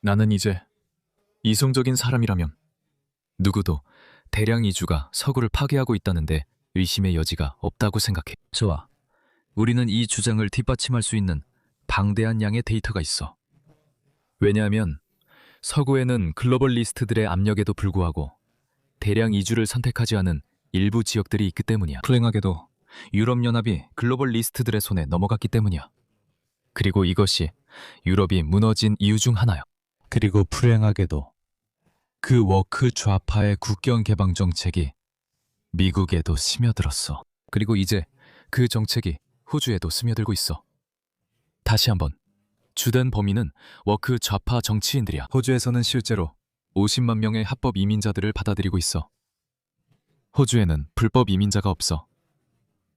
나는 이제 이성적인 사람이라면 누구도 대량 이주가 서구를 파괴하고 있다는데 의심의 여지가 없다고 생각해. 좋아. 우리는 이 주장을 뒷받침할 수 있는 방대한 양의 데이터가 있어. 왜냐하면 서구에는 글로벌리스트들의 압력에도 불구하고 대량 이주를 선택하지 않은 일부 지역들이 있기 때문이야. 불행하게도 유럽연합이 글로벌리스트들의 손에 넘어갔기 때문이야. 그리고 이것이 유럽이 무너진 이유 중 하나야. 그리고 불행하게도 그 워크 좌파의 국경 개방 정책이 미국에도 스며들었어. 그리고 이제 그 정책이 호주에도 스며들고 있어. 다시 한번, 주된 범인은 워크 좌파 정치인들이야. 호주에서는 실제로 50만 명의 합법 이민자들을 받아들이고 있어. 호주에는 불법 이민자가 없어.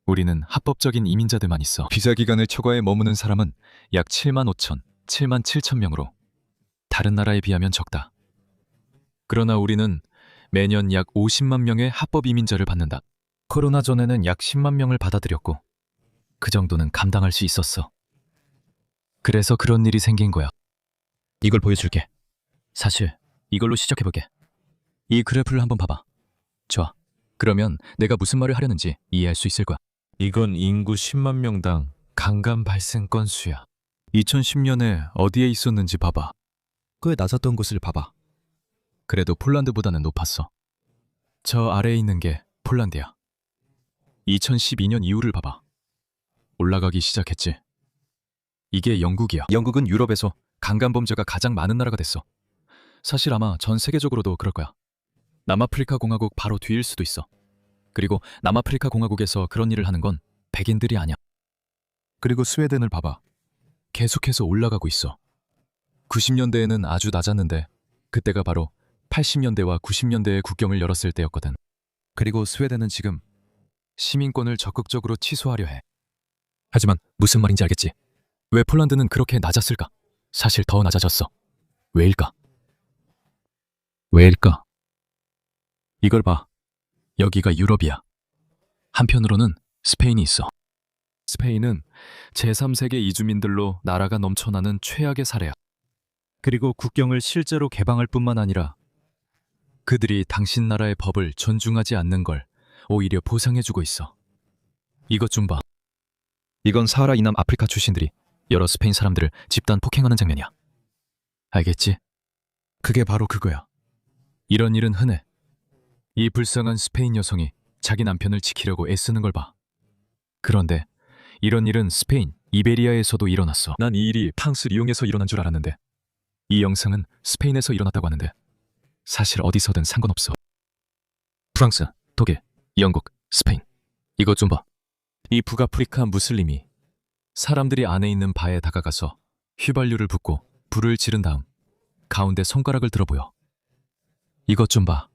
우리는 합법적인 이민자들만 있어. 비자 기간을 초과해 머무는 사람은 약 7만 5천, 7만 7천 명으로 다른 나라에 비하면 적다. 그러나 우리는 매년 약 50만 명의 합법 이민자를 받는다. 코로나 전에는 약 10만 명을 받아들였고 그 정도는 감당할 수 있었어. 그래서 그런 일이 생긴 거야. 이걸 보여줄게. 사실 이걸로 시작해볼게. 이 그래프를 한번 봐봐. 좋아. 그러면 내가 무슨 말을 하려는지 이해할 수 있을 거야. 이건 인구 10만 명당 강간 발생 건수야. 2010년에 어디에 있었는지 봐봐. 꽤 낮았던 곳을 봐봐. 그래도 폴란드보다는 높았어. 저 아래에 있는 게 폴란드야. 2012년 이후를 봐봐. 올라가기 시작했지. 이게 영국이야. 영국은 유럽에서 강간 범죄가 가장 많은 나라가 됐어. 사실 아마 전 세계적으로도 그럴 거야. 남아프리카 공화국 바로 뒤일 수도 있어. 그리고 남아프리카 공화국에서 그런 일을 하는 건 백인들이 아니야. 그리고 스웨덴을 봐봐. 계속해서 올라가고 있어. 90년대에는 아주 낮았는데 그때가 바로 80년대와 90년대에 국경을 열었을 때였거든. 그리고 스웨덴은 지금 시민권을 적극적으로 취소하려 해. 하지만 무슨 말인지 알겠지? 왜 폴란드는 그렇게 낮았을까? 사실 더 낮아졌어. 왜일까? 왜일까? 이걸 봐. 여기가 유럽이야. 한편으로는 스페인이 있어. 스페인은 제3세계 이주민들로 나라가 넘쳐나는 최악의 사례야. 그리고 국경을 실제로 개방할 뿐만 아니라 그들이 당신 나라의 법을 존중하지 않는 걸 오히려 보상해주고 있어. 이것 좀 봐. 이건 사하라 이남 아프리카 출신들이 여러 스페인 사람들을 집단 폭행하는 장면이야. 알겠지? 그게 바로 그거야. 이런 일은 흔해. 이 불쌍한 스페인 여성이 자기 남편을 지키려고 애쓰는 걸 봐. 그런데 이런 일은 스페인, 이베리아에서도 일어났어. 난 이 일이 프랑스를 이용해서 일어난 줄 알았는데 이 영상은 스페인에서 일어났다고 하는데 사실 어디서든 상관없어. 프랑스, 독일, 영국, 스페인. 이것 좀 봐. 이 북아프리카 무슬림이 사람들이 안에 있는 바에 다가가서 휘발유를 붓고 불을 지른 다음 가운데 손가락을 들어 보여. 이것 좀 봐.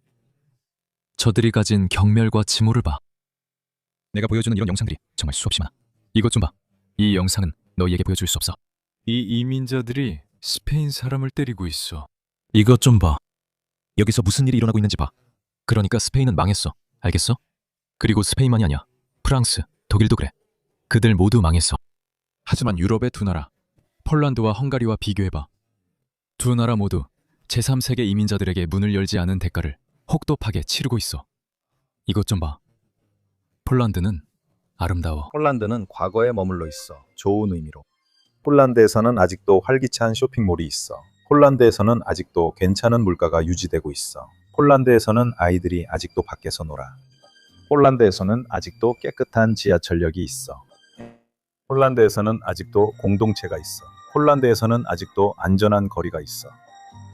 저들이 가진 경멸과 증오를 봐. 내가 보여주는 이런 영상들이 정말 수없이 많아. 이것 좀 봐. 이 영상은 너희에게 보여줄 수 없어. 이 이민자들이 스페인 사람을 때리고 있어. 이것 좀 봐. 여기서 무슨 일이 일어나고 있는지 봐. 그러니까 스페인은 망했어. 알겠어? 그리고 스페인만이 아니야. 프랑스, 독일도 그래. 그들 모두 망했어. 하지만 유럽의 두 나라, 폴란드와 헝가리와 비교해봐. 두 나라 모두 제3세계 이민자들에게 문을 열지 않은 대가를 혹독하게 치르고 있어. 이것 좀 봐. 폴란드는 아름다워. 폴란드는 과거에 머물러 있어. 좋은 의미로. 폴란드에서는 아직도 활기찬 쇼핑몰이 있어. 폴란드에서는 아직도 괜찮은 물가가 유지되고 있어. 폴란드에서는 아이들이 아직도 밖에서 놀아. 폴란드에서는 아직도 깨끗한 지하철역이 있어. 폴란드에서는 아직도 공동체가 있어. 폴란드에서는 아직도 안전한 거리가 있어.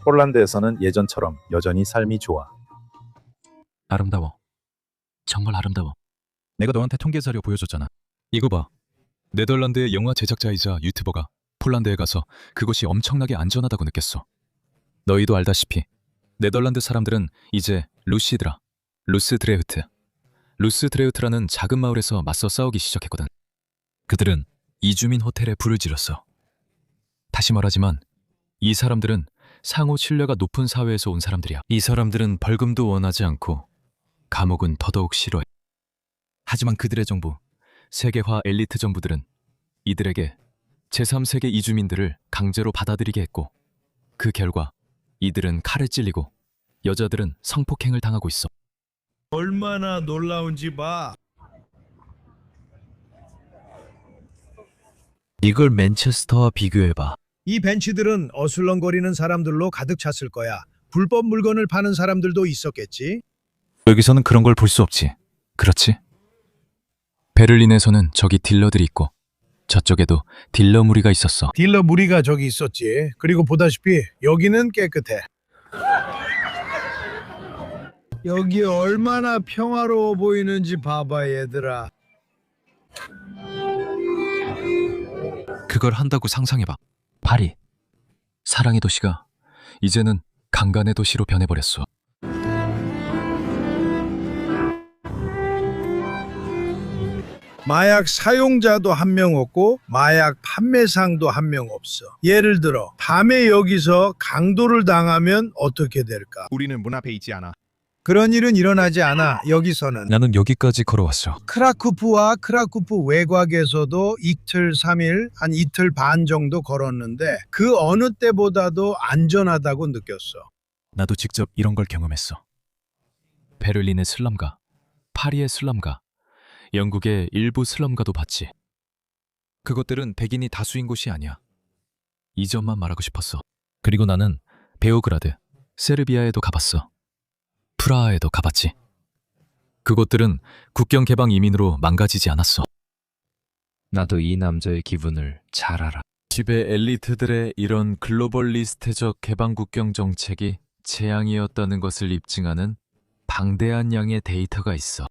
폴란드에서는 예전처럼 여전히 삶이 좋아. 아름다워. 정말 아름다워. 내가 너한테 통계 자료 보여줬잖아. 이거 봐. 네덜란드의 영화 제작자이자 유튜버가 폴란드에 가서 그곳이 엄청나게 안전하다고 느꼈어. 너희도 알다시피 네덜란드 사람들은 이제 루스드레흐트라는 작은 마을에서 맞서 싸우기 시작했거든. 그들은 이주민 호텔에 불을 질렀어. 다시 말하지만 이 사람들은 상호 신뢰가 높은 사회에서 온 사람들이야. 이 사람들은 벌금도 원하지 않고 감옥은 더더욱 싫어해. 하지만 그들의 정부, 세계화 엘리트 정부들은 이들에게 제3세계 이주민들을 강제로 받아들이게 했고 그 결과 이들은 칼에 찔리고 여자들은 성폭행을 당하고 있어. 얼마나 놀라운지 봐. 이걸 맨체스터와 비교해봐. 이 벤치들은 어슬렁거리는 사람들로 가득 찼을 거야. 불법 물건을 파는 사람들도 있었겠지. 여기서는 그런 걸 볼 수 없지. 그렇지? 베를린에서는 저기 딜러들이 있고 저쪽에도 딜러 무리가 있었어. 딜러 무리가 저기 있었지. 그리고 보다시피 여기는 깨끗해. 여기 얼마나 평화로워 보이는지 봐봐, 얘들아. 그걸 한다고 상상해봐. 파리, 사랑의 도시가 이제는 강간의 도시로 변해버렸어. 마약 사용자도 한 명 없고 마약 판매상도 한 명 없어. 예를 들어 밤에 여기서 강도를 당하면 어떻게 될까? 우리는 문 앞에 있지 않아. 그런 일은 일어나지 않아. 여기서는. 나는 여기까지 걸어왔어. 크라쿠프와 크라쿠프 외곽에서도 이틀 3일, 한 이틀 반 정도 걸었는데 그 어느 때보다도 안전하다고 느꼈어. 나도 직접 이런 걸 경험했어. 베를린의 슬럼가, 파리의 슬럼가, 영국의 일부 슬럼가도 봤지. 그것들은 백인이 다수인 곳이 아니야. 이 점만 말하고 싶었어. 그리고 나는 베오그라드, 세르비아에도 가봤어. 프라하에도 가봤지. 그곳들은 국경 개방 이민으로 망가지지 않았어. 나도 이 남자의 기분을 잘 알아. 집의 엘리트들의 이런 글로벌리스트적 개방 국경 정책이 재앙이었다는 것을 입증하는 방대한 양의 데이터가 있어.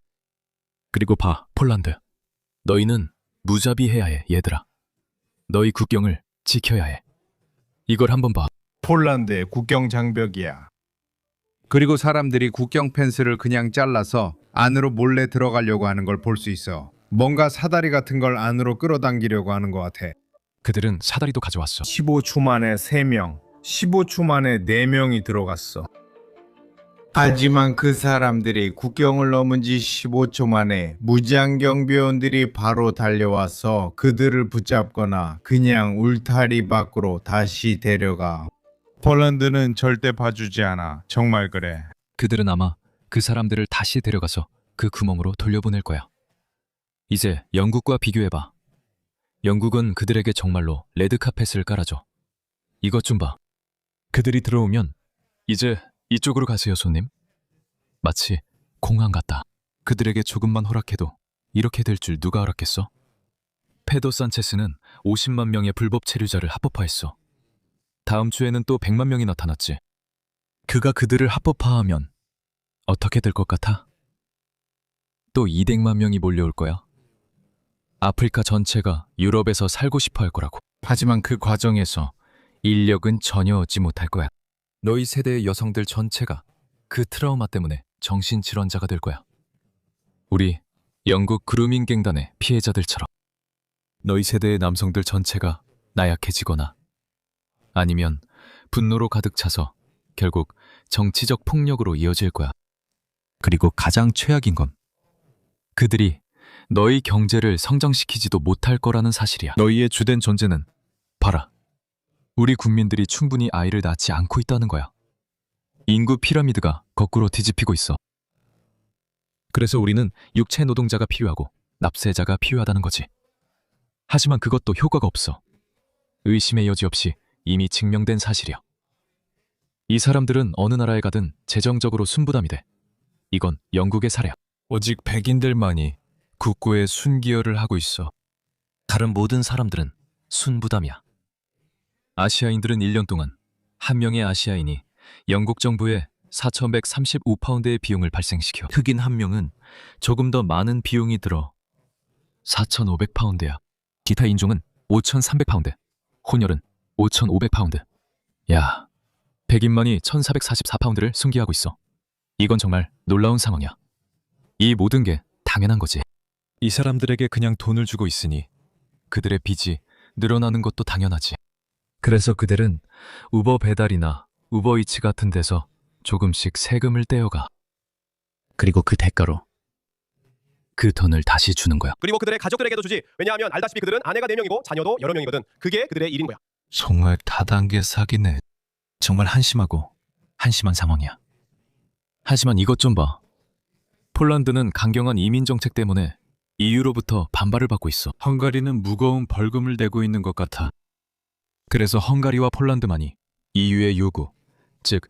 그리고 봐, 폴란드. 너희는 무자비해야 해, 얘들아. 너희 국경을 지켜야 해. 이걸 한번 봐. 폴란드의 국경 장벽이야. 그리고 사람들이 국경 펜스를 그냥 잘라서 안으로 몰래 들어가려고 하는 걸 볼 수 있어. 뭔가 사다리 같은 걸 안으로 끌어당기려고 하는 것 같아. 그들은 사다리도 가져왔어. 15초 만에 3명, 15초 만에 4명이 들어갔어. 하지만 그 사람들이 국경을 넘은 지 15초 만에 무장 경비원들이 바로 달려와서 그들을 붙잡거나 그냥 울타리 밖으로 다시 데려가. 폴란드는 절대 봐주지 않아. 정말 그래. 그들은 아마 그 사람들을 다시 데려가서 그 구멍으로 돌려보낼 거야. 이제 영국과 비교해봐. 영국은 그들에게 정말로 레드카펫을 깔아줘. 이것 좀 봐. 그들이 들어오면 이제 이쪽으로 가세요, 손님. 마치 공항 같다. 그들에게 조금만 허락해도 이렇게 될 줄 누가 알았겠어? 페도 산체스는 50만 명의 불법 체류자를 합법화했어. 다음 주에는 또 100만 명이 나타났지. 그가 그들을 합법화하면 어떻게 될 것 같아? 또 200만 명이 몰려올 거야. 아프리카 전체가 유럽에서 살고 싶어 할 거라고. 하지만 그 과정에서 인력은 전혀 얻지 못할 거야. 너희 세대의 여성들 전체가 그 트라우마 때문에 정신질환자가 될 거야. 우리 영국 그루밍 갱단의 피해자들처럼. 너희 세대의 남성들 전체가 나약해지거나 아니면 분노로 가득 차서 결국 정치적 폭력으로 이어질 거야. 그리고 가장 최악인 건 그들이 너희 경제를 성장시키지도 못할 거라는 사실이야. 너희의 주된 존재는 봐라. 우리 국민들이 충분히 아이를 낳지 않고 있다는 거야. 인구 피라미드가 거꾸로 뒤집히고 있어. 그래서 우리는 육체 노동자가 필요하고 납세자가 필요하다는 거지. 하지만 그것도 효과가 없어. 의심의 여지 없이 이미 증명된 사실이야. 이 사람들은 어느 나라에 가든 재정적으로 순부담이 돼. 이건 영국의 사례야. 오직 백인들만이 국고에 순기여를 하고 있어. 다른 모든 사람들은 순부담이야. 아시아인들은 1년 동안 한 명의 아시아인이 영국 정부에 4,135파운드의 비용을 발생시켜. 흑인 한 명은 조금 더 많은 비용이 들어 4,500파운드야. 기타 인종은 5,300파운드, 혼혈은 5,500파운드. 야, 백인만이 1,444파운드를 숨기하고 있어. 이건 정말 놀라운 상황이야. 이 모든 게 당연한 거지. 이 사람들에게 그냥 돈을 주고 있으니 그들의 빚이 늘어나는 것도 당연하지. 그래서 그들은 우버 배달이나 우버이츠 같은 데서 조금씩 세금을 떼어가. 그리고 그 대가로 그 돈을 다시 주는 거야. 그리고 그들의 가족들에게도 주지. 왜냐하면 알다시피 그들은 아내가 4명이고 자녀도 여러 명이거든. 그게 그들의 일인 거야. 정말 다단계 사기네. 정말 한심한 상황이야. 하지만 이것 좀 봐. 폴란드는 강경한 이민 정책 때문에 EU로부터 반발을 받고 있어. 헝가리는 무거운 벌금을 내고 있는 것 같아. 그래서 헝가리와 폴란드만이 EU의 요구, 즉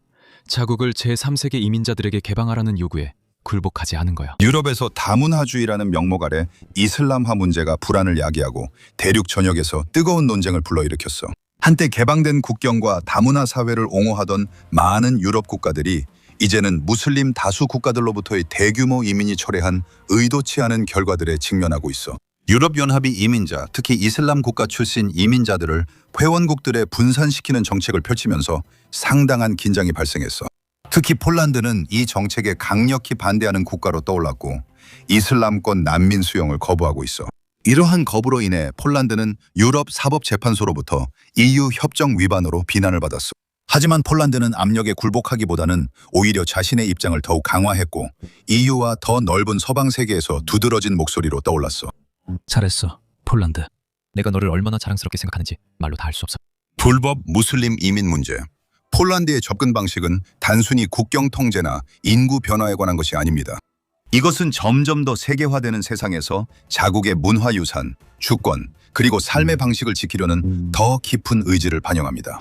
자국을 제3세계 이민자들에게 개방하라는 요구에 굴복하지 않은 거야. 유럽에서 다문화주의라는 명목 아래 이슬람화 문제가 불안을 야기하고 대륙 전역에서 뜨거운 논쟁을 불러일으켰어. 한때 개방된 국경과 다문화 사회를 옹호하던 많은 유럽 국가들이 이제는 무슬림 다수 국가들로부터의 대규모 이민이 초래한 의도치 않은 결과들에 직면하고 있어. 유럽연합이 이민자, 특히 이슬람 국가 출신 이민자들을 회원국들에 분산시키는 정책을 펼치면서 상당한 긴장이 발생했어. 특히 폴란드는 이 정책에 강력히 반대하는 국가로 떠올랐고 이슬람권 난민 수용을 거부하고 있어. 이러한 거부로 인해 폴란드는 유럽 사법재판소로부터 EU 협정 위반으로 비난을 받았어. 하지만 폴란드는 압력에 굴복하기보다는 오히려 자신의 입장을 더욱 강화했고 EU와 더 넓은 서방 세계에서 두드러진 목소리로 떠올랐어. 잘했어, 폴란드. 내가 너를 얼마나 자랑스럽게 생각하는지 말로 다 할 수 없어. 불법 무슬림 이민 문제. 폴란드의 접근 방식은 단순히 국경 통제나 인구 변화에 관한 것이 아닙니다. 이것은 점점 더 세계화되는 세상에서 자국의 문화유산, 주권, 그리고 삶의 방식을 지키려는 더 깊은 의지를 반영합니다.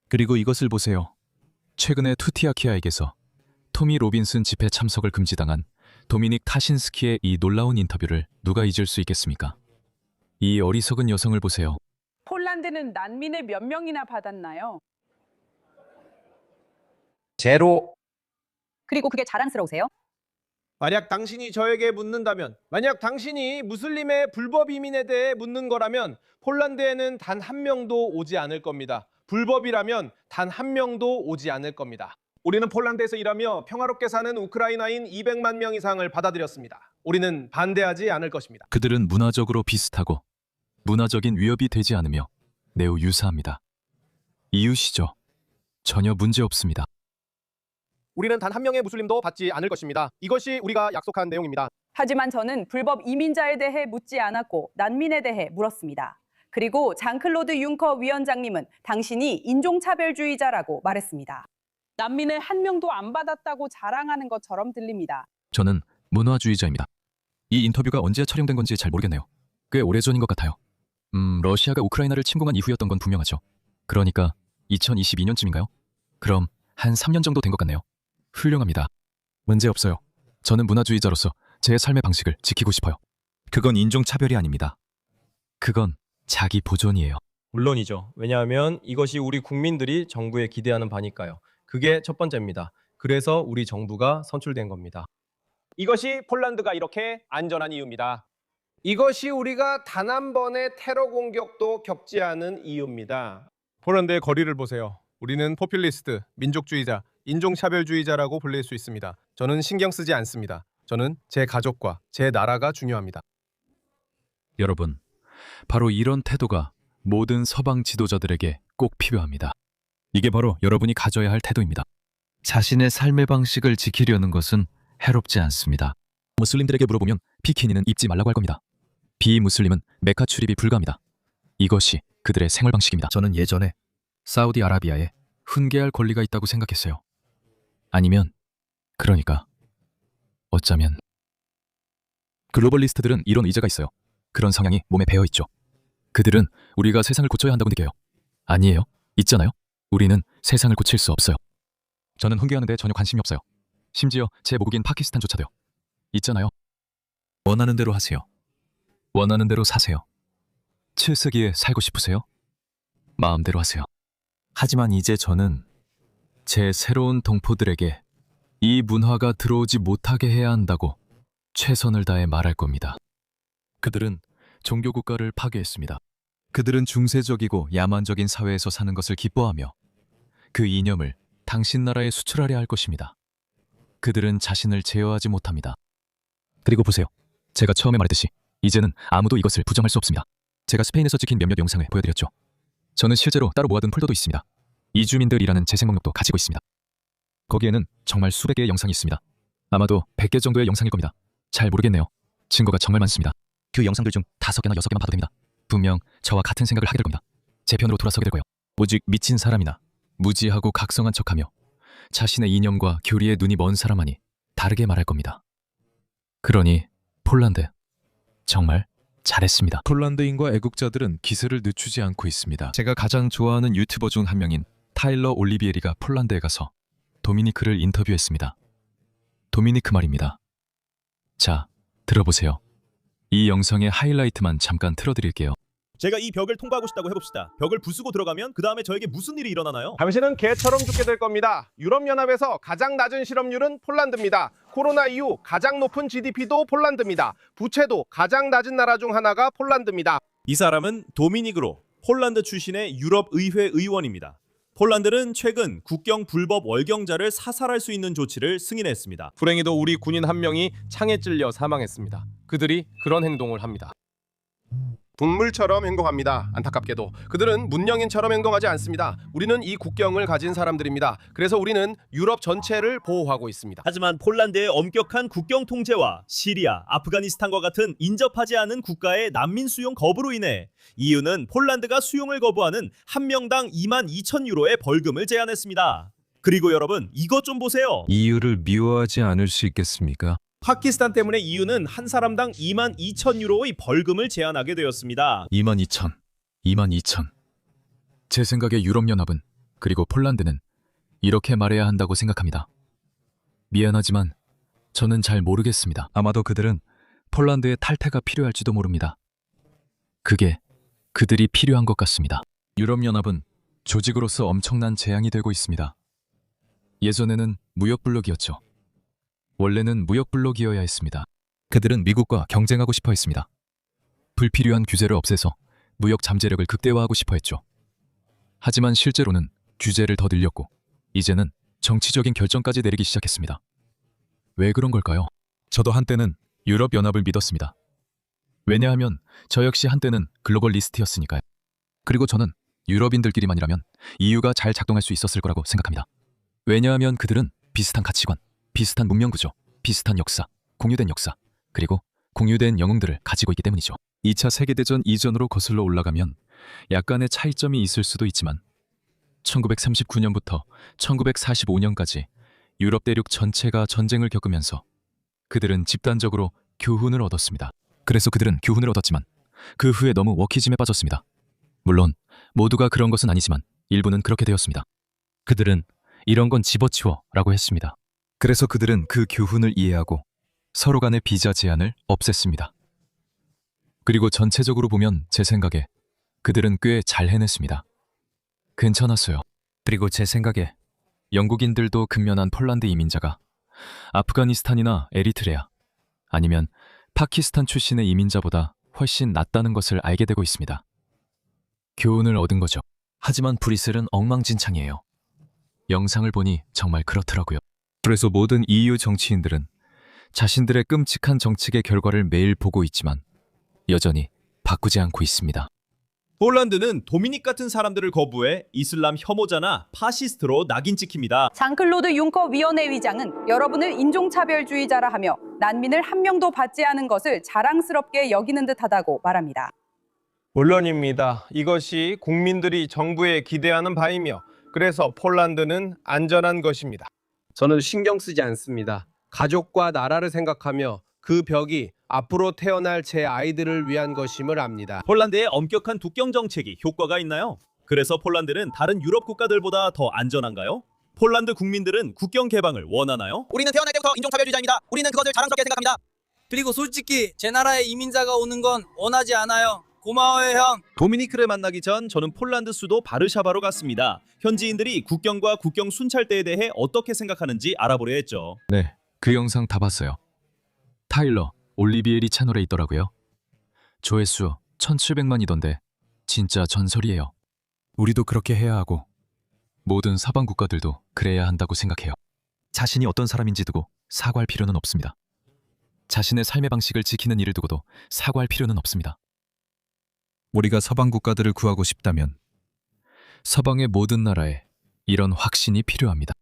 그리고 이것을 보세요. 최근에 투티아키아에게서 토미 로빈슨 집회 참석을 금지당한 도미닉 카신스키의 이 놀라운 인터뷰를 누가 잊을 수 있겠습니까? 이 어리석은 여성을 보세요. 폴란드는 난민을 몇 명이나 받았나요? 제로. 그리고 그게 자랑스러우세요? 만약 당신이 저에게 묻는다면, 만약 당신이 무슬림의 불법 이민에 대해 묻는 거라면 폴란드에는 단 한 명도 오지 않을 겁니다. 불법이라면 단 한 명도 오지 않을 겁니다. 우리는 폴란드에서 일하며 평화롭게 사는 우크라이나인 200만 명 이상을 받아들였습니다. 우리는 반대하지 않을 것입니다. 그들은 문화적으로 비슷하고 문화적인 위협이 되지 않으며 매우 유사합니다. 이웃이죠. 전혀 문제 없습니다. 우리는 단 한 명의 무슬림도 받지 않을 것입니다. 이것이 우리가 약속한 내용입니다. 하지만 저는 불법 이민자에 대해 묻지 않았고 난민에 대해 물었습니다. 그리고 장클로드 융커 위원장님은 당신이 인종차별주의자라고 말했습니다. 난민을 한 명도 안 받았다고 자랑하는 것처럼 들립니다. 저는 문화주의자입니다. 이 인터뷰가 언제 촬영된 건지 잘 모르겠네요. 꽤 오래전인 것 같아요. 러시아가 우크라이나를 침공한 이후였던 건 분명하죠. 그러니까 2022년쯤인가요? 그럼 한 3년 정도 된 것 같네요. 훌륭합니다. 문제 없어요. 저는 문화주의자로서 제 삶의 방식을 지키고 싶어요. 그건 인종차별이 아닙니다. 그건 자기 보존이에요. 물론이죠. 왜냐하면 이것이 우리 국민들이 정부에 기대하는 바니까요. 그게 첫 번째입니다. 그래서 우리 정부가 선출된 겁니다. 이것이 폴란드가 이렇게 안전한 이유입니다. 이것이 우리가 단 한 번의 테러 공격도 겪지 않은 이유입니다. 폴란드의 거리를 보세요. 우리는 포퓰리스트, 민족주의자, 인종차별주의자라고 불릴 수 있습니다. 저는 신경 쓰지 않습니다. 저는 제 가족과 제 나라가 중요합니다. 여러분, 바로 이런 태도가 모든 서방 지도자들에게 꼭 필요합니다. 이게 바로 여러분이 가져야 할 태도입니다. 자신의 삶의 방식을 지키려는 것은 해롭지 않습니다. 무슬림들에게 물어보면 비키니는 입지 말라고 할 겁니다. 비무슬림은 메카 출입이 불가합니다. 이것이 그들의 생활 방식입니다. 저는 예전에 사우디아라비아에 훈계할 권리가 있다고 생각했어요. 아니면, 그러니까 어쩌면 글로벌리스트들은 이런 의제가 있어요. 그런 성향이 몸에 배어 있죠. 그들은 우리가 세상을 고쳐야 한다고 느껴요. 아니에요. 있잖아요. 우리는 세상을 고칠 수 없어요. 저는 훈계하는데 전혀 관심이 없어요. 심지어 제 모국인 파키스탄조차도요. 있잖아요. 원하는 대로 하세요. 원하는 대로 사세요. 7세기에 살고 싶으세요? 마음대로 하세요. 하지만 이제 저는 제 새로운 동포들에게 이 문화가 들어오지 못하게 해야 한다고 최선을 다해 말할 겁니다. 그들은 종교국가를 파괴했습니다. 그들은 중세적이고 야만적인 사회에서 사는 것을 기뻐하며 그 이념을 당신 나라에 수출하려 할 것입니다. 그들은 자신을 제어하지 못합니다. 그리고 보세요. 제가 처음에 말했듯이 이제는 아무도 이것을 부정할 수 없습니다. 제가 스페인에서 찍힌 몇몇 영상을 보여드렸죠. 저는 실제로 따로 모아둔 폴더도 있습니다. 이주민들이라는 재생 목록도 가지고 있습니다. 거기에는 정말 수백 개의 영상이 있습니다. 아마도 100개 정도의 영상일 겁니다. 잘 모르겠네요. 증거가 정말 많습니다. 그 영상들 중 5개나 6개만 봐도 됩니다. 분명 저와 같은 생각을 하게 될 겁니다. 제 편으로 돌아서게 될 거예요. 오직 미친 사람이나 무지하고 각성한 척하며 자신의 이념과 교리에 눈이 먼 사람아니 다르게 말할 겁니다. 그러니 폴란드 정말 잘했습니다. 폴란드인과 애국자들은 기세를 늦추지 않고 있습니다. 제가 가장 좋아하는 유튜버 중 한 명인 타일러 올리비에리가 폴란드에 가서 도미니크를 인터뷰했습니다. 도미니크 말입니다. 자, 들어보세요. 이 영상의 하이라이트만 잠깐 틀어드릴게요. 제가 이 벽을 통과하고 싶다고 해봅시다. 벽을 부수고 들어가면 그 다음에 저에게 무슨 일이 일어나나요? 당신은 개처럼 죽게 될 겁니다. 유럽연합에서 가장 낮은 실업률은 폴란드입니다. 코로나 이후 가장 높은 GDP도 폴란드입니다. 부채도 가장 낮은 나라 중 하나가 폴란드입니다. 이 사람은 도미닉으로 폴란드 출신의 유럽의회 의원입니다. 폴란드는 최근 국경 불법 월경자를 사살할 수 있는 조치를 승인했습니다. 불행히도 우리 군인 한 명이 창에 찔려 사망했습니다. 그들이 그런 행동을 합니다. 동물처럼 행동합니다. 안타깝게도 그들은 문명인처럼 행동하지 않습니다. 우리는 이 국경을 가진 사람들입니다. 그래서 우리는 유럽 전체를 보호하고 있습니다. 하지만 폴란드의 엄격한 국경 통제와 시리아, 아프가니스탄과 같은 인접하지 않은 국가의 난민 수용 거부로 인해 EU는 폴란드가 수용을 거부하는 한 명당 22,000유로의 벌금을 제한했습니다. 그리고 여러분, 이것 좀 보세요. EU를 미워하지 않을 수 있겠습니까? 파키스탄 때문에 EU는 한 사람당 22,000유로의 벌금을 제한하게 되었습니다. 22,000. 제 생각에 유럽연합은 그리고 폴란드는 이렇게 말해야 한다고 생각합니다. 미안하지만 저는 잘 모르겠습니다. 아마도 그들은 폴란드의 탈퇴가 필요할지도 모릅니다. 그게 그들이 필요한 것 같습니다. 유럽연합은 조직으로서 엄청난 재앙이 되고 있습니다. 예전에는 무역블록이었죠. 원래는 무역블록이어야 했습니다. 그들은 미국과 경쟁하고 싶어 했습니다. 불필요한 규제를 없애서 무역 잠재력을 극대화하고 싶어 했죠. 하지만 실제로는 규제를 더 늘렸고 이제는 정치적인 결정까지 내리기 시작했습니다. 왜 그런 걸까요? 저도 한때는 유럽연합을 믿었습니다. 왜냐하면 저 역시 한때는 글로벌리스트였으니까요. 그리고 저는 유럽인들끼리만이라면 EU가 잘 작동할 수 있었을 거라고 생각합니다. 왜냐하면 그들은 비슷한 가치관, 비슷한 문명구조, 비슷한 역사, 공유된 역사, 그리고 공유된 영웅들을 가지고 있기 때문이죠. 2차 세계대전 이전으로 거슬러 올라가면 약간의 차이점이 있을 수도 있지만 1939년부터 1945년까지 유럽 대륙 전체가 전쟁을 겪으면서 그들은 집단적으로 교훈을 얻었습니다. 그래서 그들은 교훈을 얻었지만 그 후에 너무 워키즘에 빠졌습니다. 물론 모두가 그런 것은 아니지만 일부는 그렇게 되었습니다. 그들은 이런 건 집어치워 라고 했습니다. 그래서 그들은 그 교훈을 이해하고 서로 간의 비자 제한을 없앴습니다. 그리고 전체적으로 보면 제 생각에 그들은 꽤 잘 해냈습니다. 괜찮았어요. 그리고 제 생각에 영국인들도 근면한 폴란드 이민자가 아프가니스탄이나 에리트레아 아니면 파키스탄 출신의 이민자보다 훨씬 낫다는 것을 알게 되고 있습니다. 교훈을 얻은 거죠. 하지만 브뤼셀은 엉망진창이에요. 영상을 보니 정말 그렇더라고요. 그래서 모든 EU 정치인들은 자신들의 끔찍한 정책의 결과를 매일 보고 있지만 여전히 바꾸지 않고 있습니다. 폴란드는 도미닉 같은 사람들을 거부해 이슬람 혐오자나 파시스트로 낙인 찍힙니다. 장클로드 융커 위원회 의장은 여러분을 인종차별주의자라 하며 난민을 한 명도 받지 않은 것을 자랑스럽게 여기는 듯하다고 말합니다. 물론입니다. 이것이 국민들이 정부에 기대하는 바이며 그래서 폴란드는 안전한 것입니다. 저는 신경 쓰지 않습니다. 가족과 나라를 생각하며 그 벽이 앞으로 태어날 제 아이들을 위한 것임을 압니다. 폴란드의 엄격한 국경 정책이 효과가 있나요? 그래서 폴란드는 다른 유럽 국가들보다 더 안전한가요? 폴란드 국민들은 국경 개방을 원하나요? 우리는 태어날 때부터 인종차별주의자입니다. 우리는 그것을 자랑스럽게 생각합니다. 그리고 솔직히 제 나라에 이민자가 오는 건 원하지 않아요. 고마워요, 형. 도미니크를 만나기 전 저는 폴란드 수도 바르샤바로 갔습니다. 현지인들이 국경과 국경 순찰대에 대해 어떻게 생각하는지 알아보려 했죠. 네, 그 영상 다 봤어요. 타일러 올리비에리 채널에 있더라고요. 조회수 1700만이던데 진짜 전설이에요. 우리도 그렇게 해야 하고 모든 서방 국가들도 그래야 한다고 생각해요. 자신이 어떤 사람인지 두고 사과할 필요는 없습니다. 자신의 삶의 방식을 지키는 일을 두고도 사과할 필요는 없습니다. 우리가 서방 국가들을 구하고 싶다면 서방의 모든 나라에 이런 확신이 필요합니다.